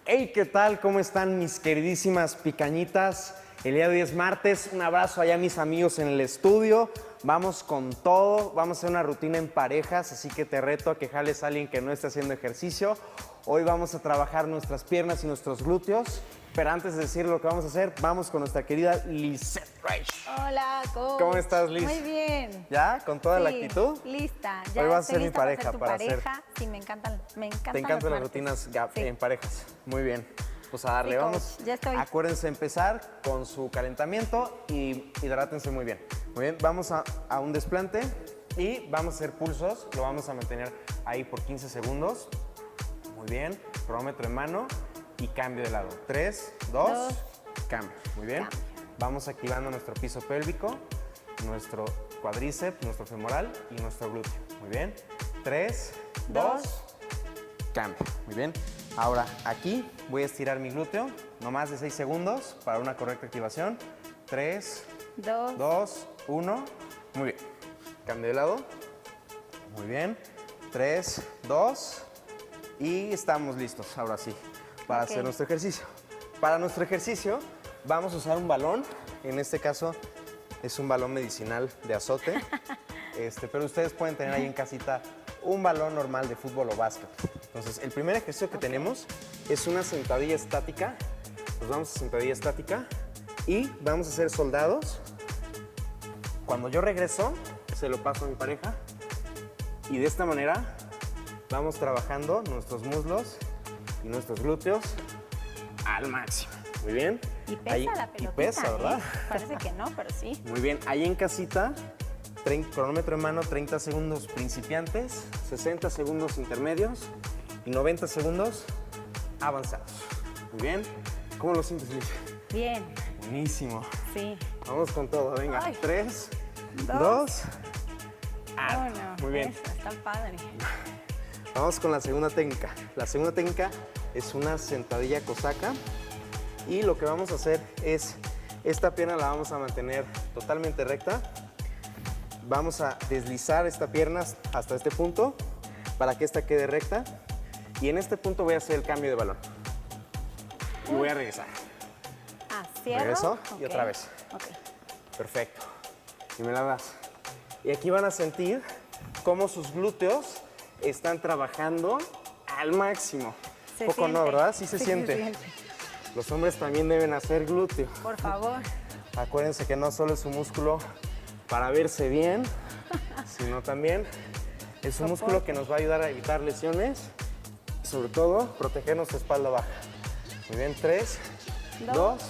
Hey, ¿qué tal? ¿Cómo están mis queridísimas picañitas? El día de hoy es martes. Un abrazo allá a mis amigos en el estudio. Vamos con todo. Vamos a hacer una rutina en parejas, así que te reto a que jales a alguien que no esté haciendo ejercicio. Hoy vamos a trabajar nuestras piernas y nuestros glúteos. Pero antes de decir lo que vamos a hacer, vamos con nuestra querida Lizette Reich. Hola, coach. ¿Cómo estás, Liz? Muy bien. ¿Ya? ¿Con toda la actitud? Lista. Hoy vas a ser mi lista pareja tu para pareja. hacer. Sí, me encantan Te encantan las rutinas en parejas. Muy bien. Pues a darle, Sí, coach, vamos. ya estoy. Acuérdense empezar con su calentamiento y hidrátense muy bien. Muy bien, vamos a un desplante y vamos a hacer pulsos. Lo vamos a mantener ahí por 15 segundos. Muy bien, cronómetro en mano y cambio de lado. 3, 2, cambio. Muy bien. Cambio. Vamos activando nuestro piso pélvico, nuestro cuádriceps, nuestro femoral y nuestro glúteo. Muy bien. 3, 2, cambio. Muy bien. Ahora aquí voy a estirar mi glúteo, no más de 6 segundos para una correcta activación. 3, 2, 1. Muy bien. Cambio de lado. Muy bien. 3, 2. Y estamos listos, ahora sí, para hacer nuestro ejercicio. Para nuestro ejercicio vamos a usar un balón. En este caso es un balón medicinal de azote. Pero ustedes pueden tener ahí en casita un balón normal de fútbol o básquet. Entonces, el primer ejercicio que tenemos es una sentadilla estática. Nos vamos a sentadilla estática y vamos a hacer soldados. Cuando yo regreso, se lo paso a mi pareja y de esta manera vamos trabajando nuestros muslos y nuestros glúteos al máximo. Muy bien. Y pesa ahí, la pelotita. Y pesa, ¿verdad? Parece que no, pero sí. Muy bien. Ahí en casita, cronómetro en mano, 30 segundos principiantes, 60 segundos intermedios y 90 segundos avanzados. Muy bien. ¿Cómo lo sientes, Liz? Bien. Buenísimo. Sí. Vamos con todo. Venga. Ay. 3, 2. Bueno, Muy bien. eso, está padre. Vamos con la segunda técnica. La segunda técnica es una sentadilla cosaca y lo que vamos a hacer es, esta pierna la vamos a mantener totalmente recta. Vamos a deslizar esta pierna hasta este punto para que esta quede recta y en este punto voy a hacer el cambio de balón. Y voy a regresar. Cierro. Regreso y Ok. otra vez. Ok. Perfecto. Y me la das. Y aquí van a sentir cómo sus glúteos están trabajando al máximo. Se Poco no, siente. ¿verdad? Sí se siente. siente. Los hombres también deben hacer glúteo. Por favor. Acuérdense que no solo es un músculo para verse bien, sino también es un músculo que nos va a ayudar a evitar lesiones y sobre todo proteger nuestra espalda baja. Muy bien, 3, 2,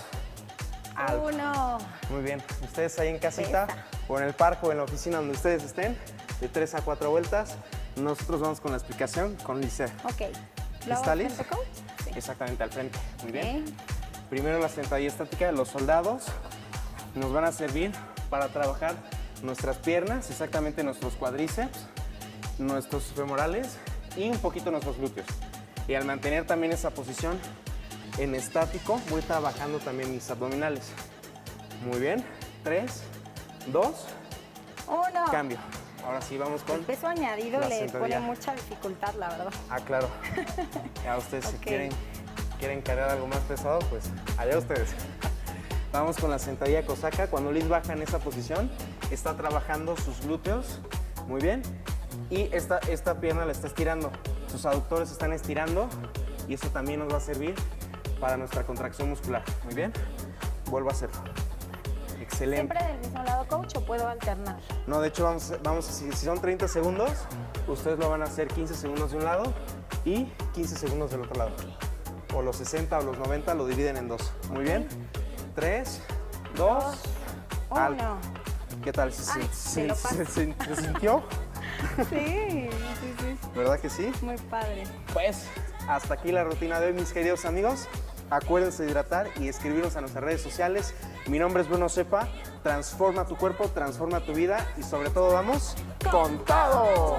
alto. 1. Muy bien. Ustedes ahí en casita Pesa. o en el parque o en la oficina donde ustedes estén, de 3 a 4 vueltas. Nosotros vamos con la explicación con Lizette. Ok. ¿Está Liz? frente, coach? Sí. Exactamente, al frente. Muy bien. Ok. Primero la sentadilla estática. Los soldados nos van a servir para trabajar nuestras piernas, exactamente nuestros cuádriceps, nuestros femorales y un poquito nuestros glúteos. Y al mantener también esa posición en estático, voy trabajando también mis abdominales. Muy bien. 3, 2, 1. cambio. Ahora sí, vamos con... El peso añadido la le sentadilla. pone mucha dificultad, la verdad. Ah, claro. Ya ustedes si Ok. quieren cargar algo más pesado, pues allá ustedes. Vamos con la sentadilla cosaca. Cuando Liz baja en esa posición, está trabajando sus glúteos. Muy bien. Y esta pierna la está estirando. Sus aductores están estirando y eso también nos va a servir para nuestra contracción muscular. Muy bien. Vuelvo a hacerlo. Excelente. ¿Siempre del mismo lado, coach, o puedo alternar? No, de hecho, si son 30 segundos, ustedes lo van a hacer 15 segundos de un lado y 15 segundos del otro lado. O los 60 o los 90 lo dividen en dos. Muy bien. 3, 2, 1. ¿Qué tal? Ay, me lo paso. ¿Se sintió? Sí. ¿Verdad que sí? Muy padre. Pues hasta aquí la rutina de hoy, mis queridos amigos. Acuérdense de hidratar y escribirnos a nuestras redes sociales. Mi nombre es Bruno Cepa. Transforma tu cuerpo, transforma tu vida y sobre todo vamos con todo.